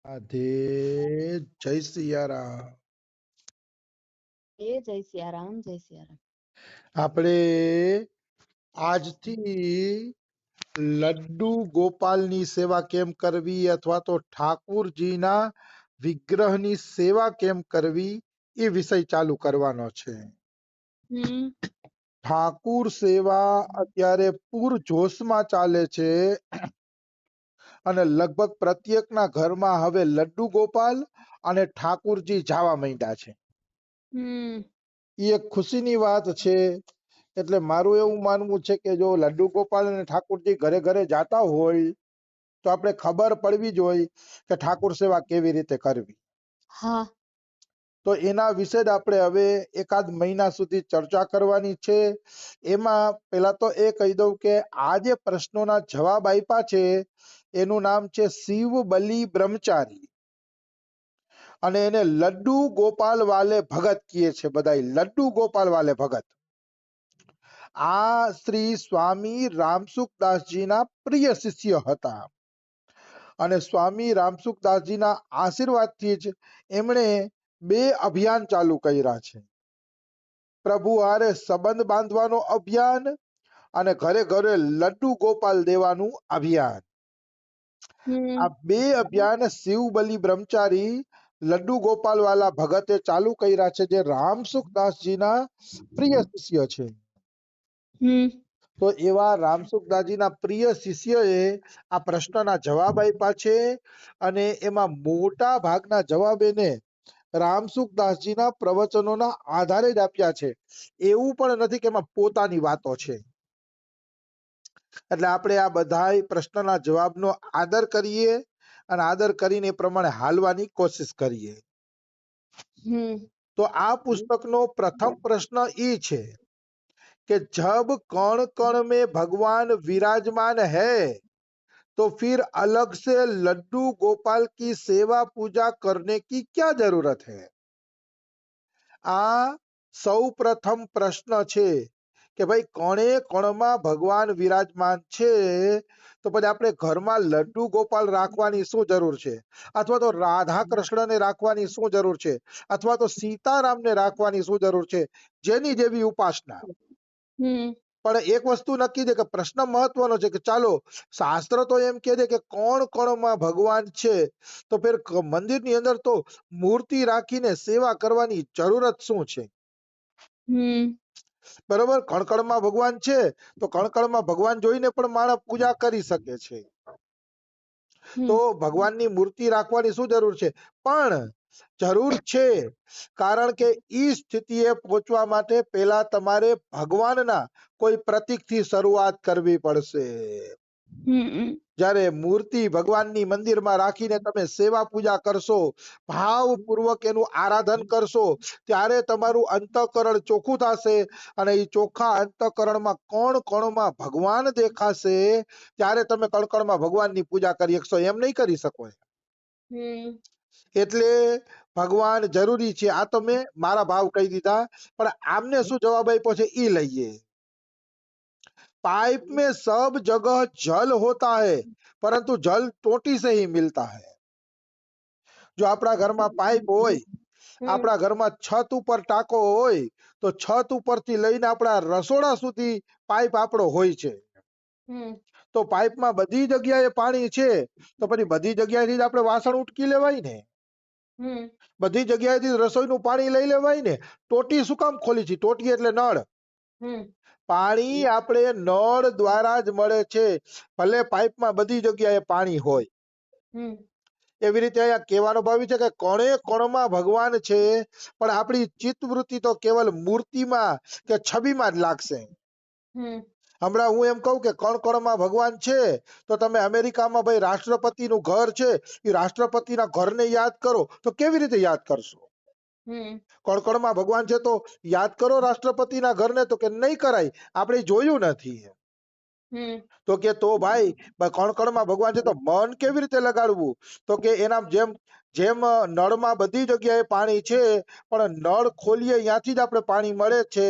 રાધે જય સિયારામ. જય સિયારામ જય સિયારામ. આપણે આજથી લડ્ડુ ગોપાલની સેવા કેમ કરવી અથવા તો ઠાકુરજીના વિગ્રહની સેવા કેમ કરવી એ વિષય ચાલુ કરવાનો છે. ઠાકુર સેવા અત્યારે પૂરજોશમાં ચાલે છે અને લગભગ પ્રત્યેકના ઘરમાં હવે લડ્ડુ ગોપાલ અને ઠાકુરજી જવા માંડ્યા છે. એ એક ખુશીની વાત છે. એટલે મારું એવું માનવું છે કે જો લડ્ડુ ગોપાલ અને ઠાકુરજી ઘરે ઘરે જાતા હોય તો આપણે ખબર પડવી જોઈએ કે ઠાકુર સેવા કેવી રીતે કરવી. તો એના વિશે જ આપણે હવે એકાદ મહિના સુધી ચર્ચા કરવાની છે. એમાં પેલા તો એ કહી દઉં કે આ જે પ્રશ્નોના જવાબ આપ્યા છે એનું નામ છે શિવ બલી બ્રહ્મચારી અને એને લડ્ડુ ગોપાલ વાલે ભગત કહે છે. બધા લડ્ડુ ગોપાલ વાલે ભગત આ શ્રી સ્વામી રામસુખદાસજીના પ્રિય શિષ્ય હતા અને સ્વામી રામસુખદાસજીના આશીર્વાદથી જ એમણે બે અભિયાન ચાલુ કર્યા છે. પ્રભુ હારે સંબંધ બાંધવાનો અભિયાન અને ઘરે ઘરે લડ્ડુ ગોપાલ દેવાનું અભિયાન. આ બે અભિયાન શિવ બલી બ્રહ્મચારી લડ્ડુ ગોપાલ વાલા ભગતે ચાલુ કર્યા છે જે રામસુખદાસજીના પ્રિય શિષ્ય છે. તો એવા રામસુખદાસજીના પ્રિય શિષ્યએ આ પ્રશ્નના જવાબ આપ્યા છે અને એમાં મોટા ભાગના જવાબ એને રામસુખદાસજીના પ્રવચનોના આધારે જ આપ્યા છે. એવું પણ નથી કે એમાં પોતાની વાતો છે. એટલે આપણે આ બધા પ્રશ્નના જવાબનો આદર કરીએ અને આદર કરીને એ પ્રમાણે હાલવાની કોશિશ કરીએ. તો આ પુસ્તકનો પ્રથમ પ્રશ્ન એ છે कि जब कण कण में भगवान विराजमान है तो फिर अलग से लड्डू गोपाल की सेवा पूजा करने की क्या जरूरत है. आ सौ प्रथम प्रश्न છે કે ભાઈ કણે કણમાં ભગવાન વિરાજમાન છે તો પછી આપણે ઘરમાં લડ્ડુ ગોપાલ રાખવાની શું જરૂર છે અથવા તો રાધા કૃષ્ણને રાખવાની શું જરૂર છે અથવા તો સીતારામને રાખવાની શું જરૂર છે જેની જેવી ઉપાસના. પણ એક વસ્તુ નક્કી છે કે પ્રશ્ન મહત્વનો છે કે ચાલો શાસ્ત્ર તો એમ કહે છે કે કોણ કોણમાં ભગવાન છે તો ફેર મંદિરની અંદર તો મૂર્તિ રાખીને સેવા કરવાની જરૂરત શું છે. બરોબર કણકણમાં ભગવાન છે તો કણકણમાં ભગવાન જોઈને પણ માણસ પૂજા કરી શકે છે. તો ભગવાનની મૂર્તિ રાખવાની શું જરૂર છે પણ જરૂર છે કારણ કે ઈ સ્થિતિએ પહોંચવા માટે પહેલા તમારે ભગવાનના કોઈ પ્રતીકથી શરૂઆત કરવી પડશે. જ્યારે મૂર્તિ ભગવાનની મંદિરમાં રાખીને તમે સેવા પૂજા કરશો ભાવપૂર્વક એનું આરાધન કરશો ત્યારે તમારું અંતઃકરણ ચોખ્ખું થશે અને એ ચોખ્ખા અંતઃકરણમાં કોણ કોણમાં ભગવાન દેખાશે ત્યારે તમે કણકણમાં ભગવાનની પૂજા કરી શકશો. એમ નહીં કરી શકો. એટલે ભગવાન જરૂરી છે. આ તો મેં મારા ભાવ કહી દીધા પણ આમને શું જવાબ આપ્યો છે ઈ લઈએ. पाइप में सब जगह जल होता है परंतु जल टोटी से ही मिलता है. જો આપણા ઘરમાં પાઇપ હોય આપણા ઘરમાં છત ઉપર ટાંકો હોય તો છત ઉપરથી લઈને આપણા રસોડા સુધી પાઇપ આપણો હોય છે. તો પાઇપમાં બધી જગ્યાએ પાણી છે તો પછી બધી જગ્યાએથી જ આપણે વાસણ ઉટકી લેવાય ને. બધી જગ્યાએથી રસોઈનું પાણી લઈ લેવાય ને. ટોટી શું કામ ખોલી છે? ટોટી એટલે નળ. પાણી આપણે નળ દ્વારા જ મળે છે ભલે પાઇપમાં બધી જગ્યાએ પાણી હોય. એવી રીતે અહીંયા કહેવાનો ભાવ છે કે કણે કણમાં ભગવાન છે પણ આપણી ચિત્તવૃત્તિ તો કેવલ મૂર્તિમાં કે છબીમાં જ લાગશે. હમણાં હું એમ કહું કે કણ કણમાં ભગવાન છે તો તમે અમેરિકામાં ભાઈ રાષ્ટ્રપતિનું ઘર છે એ રાષ્ટ્રપતિના ઘરને યાદ કરો તો કેવી રીતે યાદ કરશો? કણકણમાં ભગવાન છે તો યાદ કરો રાષ્ટ્રપતિના ઘરને તો કે નહીં કરાય આપણે જોયું નથી. તો કે તો ભાઈ કણકણમાં ભગવાન છે તો મન કેવી રીતે લગાડવું? તો કે એના જેમ જેમ નળમાં બધી જગ્યાએ પાણી છે પણ નળ ખોલીએ ત્યાંથી જ આપણે પાણી મળે છે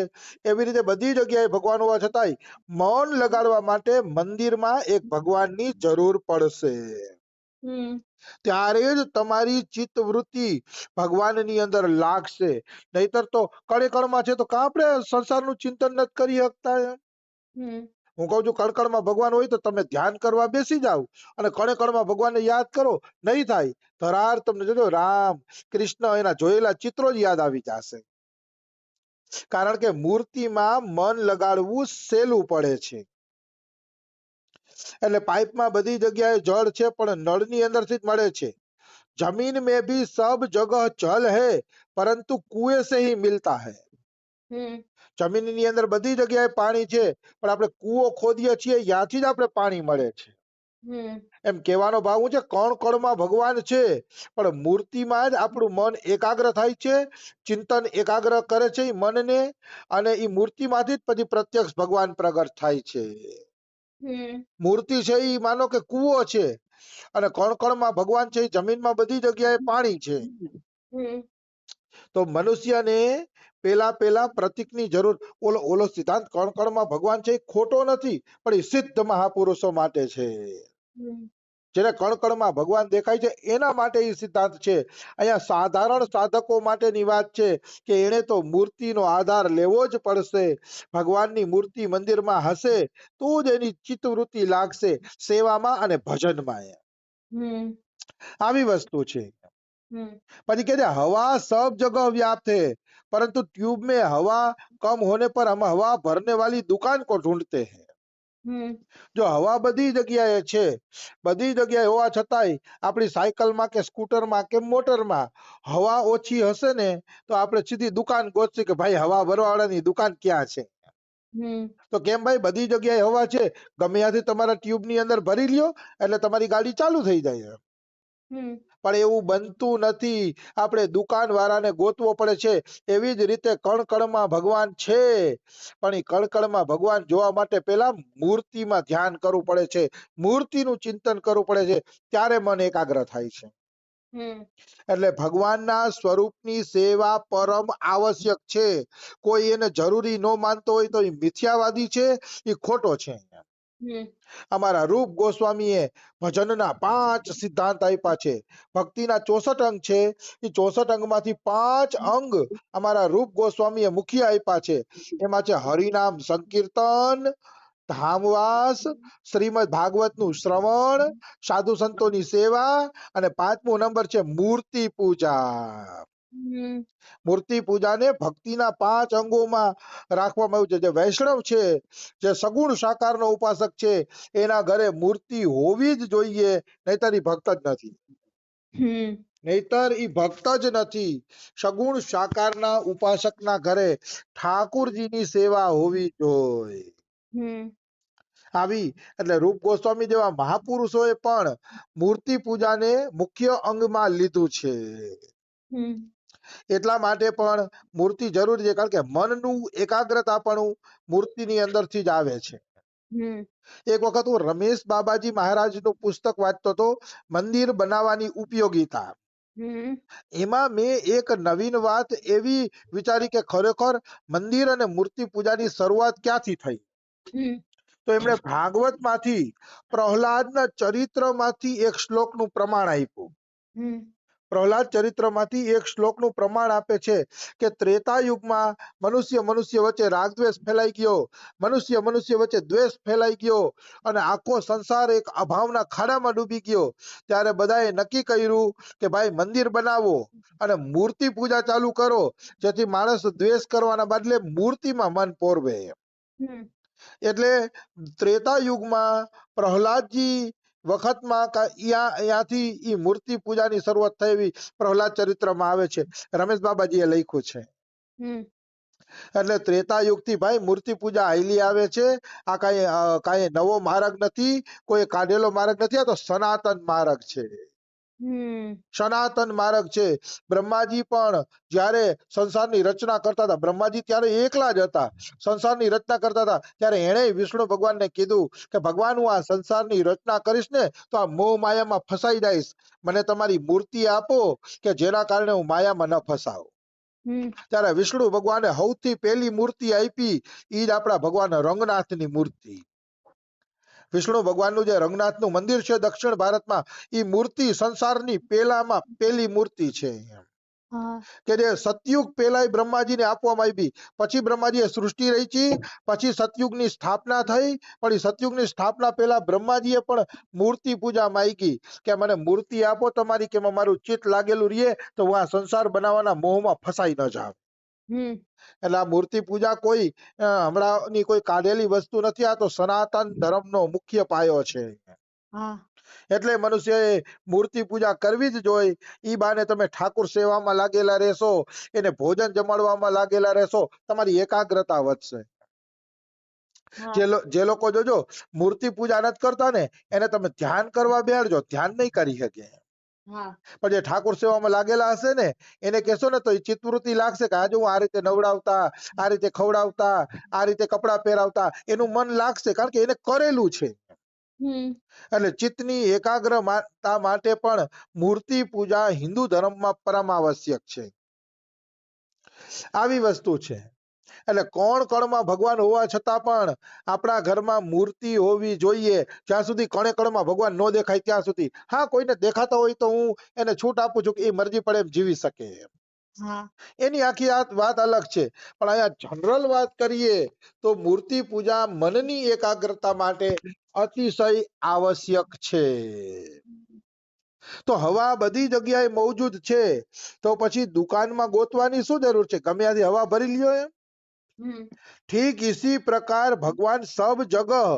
એવી રીતે બધી જગ્યાએ ભગવાન હોવા છતાંય મન લગાડવા માટે મંદિરમાં એક ભગવાનની જરૂર પડશે. ત્યારે જ તમારી ચિત્તવૃત્તિ ભગવાનની અંદર લાગશે. નહીતર તો કણે કણમાં છે તો કાં આપણે સંસારનું ચિંતન નથી કરી શકતા એમ? હમ હું કહું છું કણકણમાં ભગવાન હોય તો તમે ધ્યાન કરવા બેસી જાઓ અને કણે કણમાં ભગવાનને યાદ કરો, નહીં થાય. ધરાર તમને જોજો રામ કૃષ્ણ એના જોયેલા ચિત્રો જ યાદ આવી જશે. કારણ કે મૂર્તિમાં મન લગાડવું સહેલું પડે છે. એટલે પાઇપમાં બધી જગ્યાએ જળ છે પણ નળની અંદરથી જ મળે છે. जमीन में भी सब जगह जल है परंतु कुएं से ही मिलता है. હમ જમીનની અંદર બધી જગ્યાએ પાણી છે પણ આપણે કૂવો ખોદીએ છીએ ત્યાંથી જ આપણે પાણી મળે છે. હમ એમ કહેવાનો ભાવ શું છે? કણ કણમાં ભગવાન છે પણ મૂર્તિમાં જ આપણું મન એકાગ્ર થાય છે, ચિંતન એકાગ્ર કરે છે એ મનને, અને એ મૂર્તિમાંથી જ પછી પ્રત્યક્ષ ભગવાન પ્રગટ થાય છે. હમ મૂર્તિ છે એ માનો કે કૂવો છે અને કણ કણમાં ભગવાન છે, જમીનમાં બધી જગ્યાએ પાણી છે. હમ તો મનુષ્યને પેલા પેલા પ્રતીકની જરૂર. ઓલો ઓલો સિદ્ધાંત કણ કણમાં ભગવાન છે એ ખોટો નથી પણ એ સિદ્ધ મહાપુરુષો માટે છે. હમ જેને કણ કણમાં ભગવાન દેખાય છે એના માટે એ સિદ્ધાંત છે. અહીંયા સાધારણ સાધકો માટેની વાત છે કે એને તો મૂર્તિનો આધાર લેવો જ પડશે. ભગવાનની મૂર્તિ મંદિરમાં હશે તો જ એની ચિત્તવૃત્તિ લાગશે સેવામાં અને ભજનમાં. હમ આવી વસ્તુ છે. હમ પછી कहते हैं, हवा सब जगह व्याप्त है परंतु ट्यूब में हवा कम होने पर हम हवा भरने वाली दुकान को ढूंढते हैं. હમ જો હવા બધી જગ્યાએ છે, બધી જગ્યાએ હોવા છતાંય આપણી સાયકલમાં કે સ્કૂટરમાં કે મોટરમાં હવા ઓછી હશે ને તો આપણે સીધી દુકાન ગોતશે કે ભાઈ હવા ભરવાવાળાની દુકાન ક્યાં છે. હમ તો કેમ ભાઈ બધી જગ્યાએ હવા છે, ગમે ત્યાંથી તમારા ટ્યુબની અંદર ભરી લ્યો એટલે તમારી ગાડી ચાલુ થઈ જાય. હમ પણ એવું બનતું નથી. આપણે દુકાન વાળાને ગોતવો પડે છે. એવી જ રીતે કણ કણમાં ભગવાન છે પણ એ કણ કણમાં ભગવાન જોવા માટે પહેલા મૂર્તિમાં ધ્યાન કરવું પડે છે, મૂર્તિનું ચિંતન કરવું પડે છે, ત્યારે મન એકાગ્ર થાય છે. હમ એટલે ભગવાનના સ્વરૂપની સેવા પરમ આવશ્યક છે. કોઈ એને જરૂરી ન માનતો હોય તો એ મિથ્યાવાદી છે, એ ખોટો છે. હમ અમારા રૂપ ગોસ્વામીએ ભજનના 5 સિદ્ધાંત આપ્યા છે. ભક્તિના 64 અંગ છે. એ 64 અંગમાંથી 5 અંગ અમારા રૂપ ગોસ્વામીએ મુખ્ય આપ્યા છે. એમાં છે હરિનામ સંકીર્તન, ધામવાસ, શ્રીમદ ભાગવતનું શ્રવણ, સાધુ સંતોની સેવા, અને 5મો નંબર છે મૂર્તિ પૂજા. હમ મૂર્તિ પૂજાને ભક્તિના 5 અંગોમાં રાખવામાં આવ્યું છે. જે વૈષ્ણવ છે, જે સગુણ સાકારનો ઉપાસક છે, એના ઘરે મૂર્તિ હોવી જ જોઈએ, નહીતર ઈ ભક્ત જ નથી. હમ નહીતર ઈ ભક્ત જ નથી. સગુણ સાકારના ઉપાસકના ઘરે ઠાકુરજીની સેવા હોવી જોઈએ. હમ આવી એટલે રૂપ ગોસ્વામી જેવા મહાપુરુષોએ પણ મૂર્તિ પૂજાને મુખ્ય અંગમાં લીધું છે. હમ એટલા માટે પણ મૂર્તિ જરૂરી છે, કારણ કે મનનું એકાગ્રતાપણું મૂર્તિની અંદરથી જ આવે છે. હમ એક વખત હું રમેશ બાબાજી મહારાજનું પુસ્તક વાંચતો હતો, મંદિર બનાવવાની ઉપયોગિતા. હમ એમાં મેં એક નવીન વાત એવી વિચારી કે ખરેખર મંદિર અને મૂર્તિ પૂજાની શરૂઆત ક્યાંથી થઈ. હમ તો એમણે ભાગવતમાંથી પ્રહલાદના ચરિત્રમાંથી એક શ્લોકનું પ્રમાણ આપ્યું. હમ પ્રહલાદ ચરિત્રમાંથી એક શ્લોકનું પ્રમાણ આપે છે કે ત્રેતા યુગમાં મનુષ્ય મનુષ્ય વચ્ચે રાગદ્વેષ ફેલાઈ ગયો, મનુષ્ય મનુષ્ય વચ્ચે દ્વેષ ફેલાઈ ગયો અને આખો સંસાર એક અભાવના ખાડામાં ડૂબી ગયો. ત્યારે બધાએ નક્કી કર્યું કે ભાઈ મંદિર બનાવો અને મૂર્તિ પૂજા ચાલુ કરો, જેથી માણસ દ્વેષ કરવાના બદલે મૂર્તિમાં મન પોરવે. હમ એટલે ત્રેતા યુગમાં પ્રહલાદજી વખતમાં ત્યાંથી ઈ મૂર્તિ પૂજાની શરૂઆત થઈ એવી પ્રહલાદ ચરિત્રમાં આવે છે. રમેશ બાબાજીએ લખ્યું છે. હમ એટલે ત્રેતા યુગથી ભાઈ મૂર્તિ પૂજા હાલી આવે છે. આ કાંઈ નવો માર્ગ નથી, કોઈ કાઢેલો માર્ગ નથી, આ તો સનાતન માર્ગ છે. હમ સનાતન માર્ગ છે. બ્રહ્માજી પણ જ્યારે સંસારની રચના કરતા હતા, બ્રહ્માજી ત્યારે એકલા જ હતા, સંસારની રચના કરતા હતા, ત્યારે એણે વિષ્ણુ ભગવાનને કીધું કે ભગવાન હું આ સંસારની રચના કરીશ ને તો આ મોહ માયામાં ફસાઈ જઈશ, મને તમારી મૂર્તિ આપો કે જેના કારણે હું માયામાં ન ફસાઉં. હમ ત્યારે વિષ્ણુ ભગવાને સૌથી પહેલી મૂર્તિ આપી, ઈ જ આપણા ભગવાન રંગનાથની મૂર્તિ. વિષ્ણુ ભગવાનનું જે રંગનાથનું મંદિર છે દક્ષિણ ભારતમાં, એ મૂર્તિ સંસારની પહેલી મૂર્તિ છે હા કે જે સતયુગ પહેલા બ્રહ્માજીને આપવામાં આવી. પછી બ્રહ્માજીએ સૃષ્ટિ રચી, પછી સતયુગની સ્થાપના થઈ. પણ એ સતયુગની સ્થાપના પહેલા બ્રહ્માજીએ પણ મૂર્તિ પૂજા માંગી કે મને મૂર્તિ આપો તમારી, કે મારું ચિત્ત લાગેલું રહીએ તો હું આ સંસાર બનાવવાના મોહમાં ફસાઈ ન જાવ. હમ એટલે આ મૂર્તિ પૂજા કોઈ હમણાંની કોઈ કાઢેલી વસ્તુ નથી, આ તો સનાતન ધર્મનો મુખ્ય પાયો છે. હા એટલે મનુષ્યએ મૂર્તિ પૂજા કરવી જ જોઈએ. ઈ બાને તમે ઠાકુર સેવામાં લાગેલા રહેશો, એને ભોજન જમાડવામાં લાગેલા રહેશો, તમારી એકાગ્રતા વધશે. હા જે લોકો જોજો મૂર્તિ પૂજા નથી કરતા ને, એને તમે ધ્યાન કરવા બેહાડજો, ધ્યાન નહીં કરી શકે. હા પણ જે ઠાકુર સેવામાં લાગેલા હશે ને, એને કહેશો ને તો એ ચિત્તવૃત્તિ લાગશે કે આજે હું આ રીતે નવડાવતા, આ રીતે ખવડાવતા, આ રીતે કપડા પહેરાવતા, એનું મન લાગશે, કારણ કે એને કરેલું છે. હમ એટલે ચિત્તની એકાગ્રતા માટે પણ મૂર્તિ પૂજા હિન્દુ ધર્મમાં પરમ આવશ્યક છે. આવી વસ્તુ છે. એટલે કોણ કણમાં ભગવાન હોવા છતાં પણ આપણા ઘરમાં મૂર્તિ હોવી જોઈએ. જ્યાં સુધી કણે કણમાં ભગવાન ન દેખાય ત્યાં સુધી. હા, કોઈને દેખાતા હોય તો હું એને છૂટ આપું છું કે એ મરજી પડે એમ જીવી શકે, હા એની આખી વાત અલગ છે. પણ અહીંયા જનરલ વાત કરીએ તો મૂર્તિ પૂજા મનની એકાગ્રતા માટે અતિશય આવશ્યક છે. તો હવા બધી જગ્યાએ મૌજૂદ છે, તો પછી દુકાનમાં ગોતવાની શું જરૂર છે? ગમે ત્યાંથી હવા ભરી લ્યો એમ. હમ ठीक इसी प्रकार भगवान सब जगह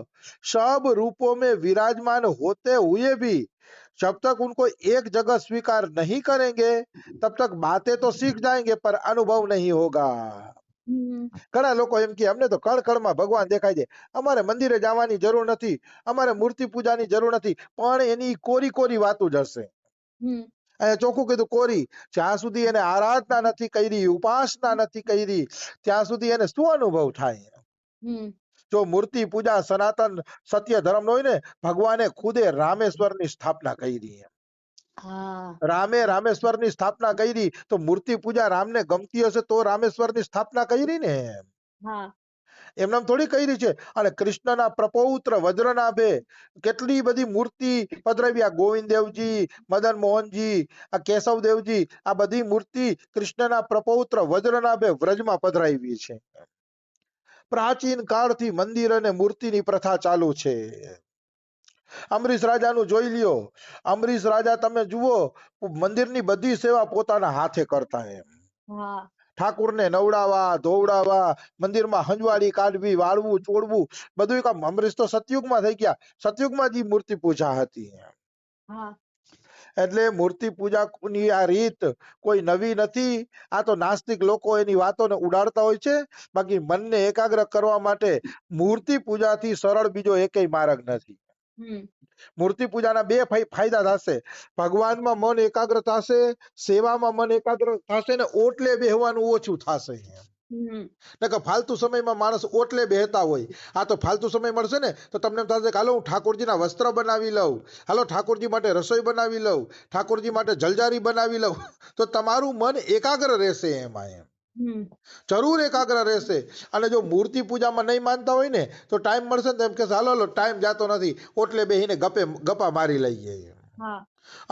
सब रूपों में विराजमान होते हुए भी जब तक उनको एक जगह स्वीकार नहीं करेंगे तब तक बातें तो सीख जाएंगे पर अनुभव नहीं होगा. હમ ઘણા લોકો એમ કે અમને તો કણ કણમાં ભગવાન દેખાય છે, અમારે મંદિરે જવાની જરૂર નથી, અમારે મૂર્તિ પૂજાની જરૂર નથી. પણ એની કોરી કોરી વાતો જ હશે. હમ અહીંયા ચોખ્ખું કીધું કોરી. જ્યાં સુધી એને આરાધના નથી કરી, ઉપાસના નથી કરી, ત્યાં સુધી એને શું અનુભવ થાય? હમ જો મૂર્તિ પૂજા સનાતન સત્ય ધર્મ નો હોય ને, ભગવાને ખુદે રામેશ્વરની સ્થાપના કરી. હા રામે રામેશ્વરની સ્થાપના કરી, તો મૂર્તિ પૂજા રામને ગમતી હશે તો રામેશ્વરની સ્થાપના કરી ને. હા એમને થોડી કરી છે. અને કૃષ્ણના પ્રપૌત્ર વજ્રનાભે કેટલી બધી મૂર્તિ પધરાવ્યા. ગોવિંદ દેવજી, મદન મોહનજી, આ કેશવ દેવજી, આ બધી મૂર્તિ કૃષ્ણના પ્રપૌત્ર વજ્રનાભે વ્રજમાં પધરાવી છે. પ્રાચીન કાળથી મંદિર અને મૂર્તિની પ્રથા ચાલુ છે. અમરીશ રાજાનું જોઈ લ્યો. અમરીશ રાજા તમે જુઓ, મંદિરની બધી સેવા પોતાના હાથે કરતા. હા ઠાકુરને નવડાવવા, ધોવડાવવા, મંદિરમાં હંજવાળી કાઢવી, વાળવું, ચોડવું, બધું કામ. અમરીશ તો સતયુગમાં થઈ ગયા. સતયુગમાં જ મૂર્તિ પૂજા હતી. હા એટલે મૂર્તિ પૂજાની આ રીત કોઈ નવી નથી. આ તો નાસ્તિક લોકો એની વાતોને ઉડાડતા હોય છે. બાકી મનને એકાગ્ર કરવા માટે મૂર્તિ પૂજાથી સરળ બીજો એકેય માર્ગ નથી. હમ મૂર્તિ પૂજાના બે ફાયદા થશે. ભગવાનમાં મન એકાગ્ર થશે, સેવામાં મન એકાગ્ર થશે, ને ઓટલે બેહવાનું ઓછું થશે. હમ ફાલતુ સમયમાં માણસ ઓટલે બેહતા હોય. આ તો ફાલતુ સમય મળશે ને તો તમને એમ થશે કે હાલો હું ઠાકોરજીના વસ્ત્ર બનાવી લઉં, હાલો ઠાકોરજી માટે રસોઈ બનાવી લઉં, ઠાકોરજી માટે જલજારી બનાવી લઉં, તો તમારું મન એકાગ્ર રહેશે. એમાં જરૂર એકાગ્ર રહેશે. અને જો મૂર્તિ પૂજામાં નહીં માનતા હોય ને તો ટાઈમ મળશે ને તો એમ કે હાલો હાલો ટાઈમ જાતો નથી, ઓટલે બેહીને ગપ્પા મારી લઈએ.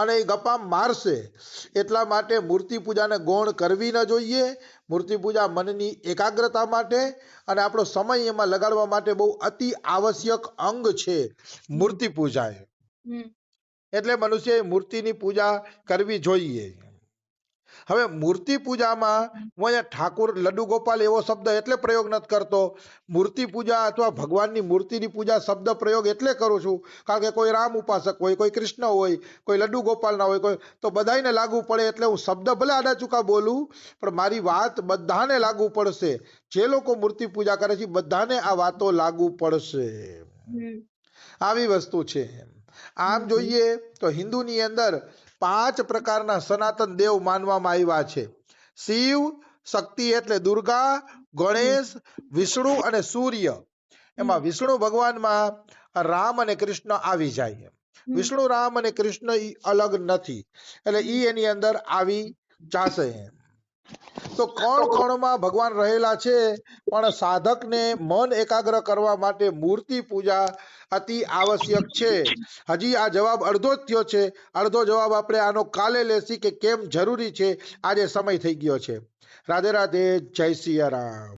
અને એ ગપ્પા મારશે. એટલા માટે મૂર્તિ પૂજાને ગૌણ કરવી ન જોઈએ. મૂર્તિ પૂજા મનની એકાગ્રતા માટે અને આપણો સમય એમાં લગાડવા માટે બહુ અતિ આવશ્યક અંગ છે મૂર્તિ પૂજા. એટલે મનુષ્યએ મૂર્તિની પૂજા કરવી જોઈએ. હવે મૂર્તિ પૂજામાં હું અહીંયા ઠાકુર લડ્ડુ ગોપાલ એવો શબ્દ એટલે પ્રયોગ નથી કરતો. મૂર્તિ પૂજા અથવા ભગવાનની મૂર્તિની પૂજા શબ્દ પ્રયોગ એટલે કરું છું કારણ કે કોઈ રામ ઉપાસક હોય, કોઈ કૃષ્ણ હોય, કોઈ લડ્ડુ ગોપાલના હોય, કોઈ તો બધાને લાગુ પડે. એટલે હું શબ્દ ભલે આડા ચૂકા બોલું પણ મારી વાત બધાને લાગુ પડશે. જે લોકો મૂર્તિ પૂજા કરે છે બધાને આ વાતો લાગુ પડશે. આવી વસ્તુ છે. આમ જોઈએ તો હિન્દુની અંદર 5 પ્રકારના સનાતન દેવ માનવામાં આવ્યા છે. શિવ, શક્તિ એટલે દુર્ગા, ગણેશ, વિષ્ણુ અને સૂર્ય. એમાં વિષ્ણુ ભગવાનમાં રામ અને કૃષ્ણ આવી જાય. વિષ્ણુ, રામ અને કૃષ્ણ ઈ અલગ નથી, એટલે ઈ એની અંદર આવી જશે. તો કણ કણમાં ભગવાન રહેલા છે, પણ સાધકને મન એકાગ્ર કરવા માટે મૂર્તિ પૂજા અતિ આવશ્યક છે. હજી આ જવાબ અડધો જ થયો છે. અડધો જવાબ આપણે આનો કાલે લેશી કે કેમ જરૂરી છે. આજે સમય થઈ ગયો છે. રાધે રાધે. જય સિયા રામ.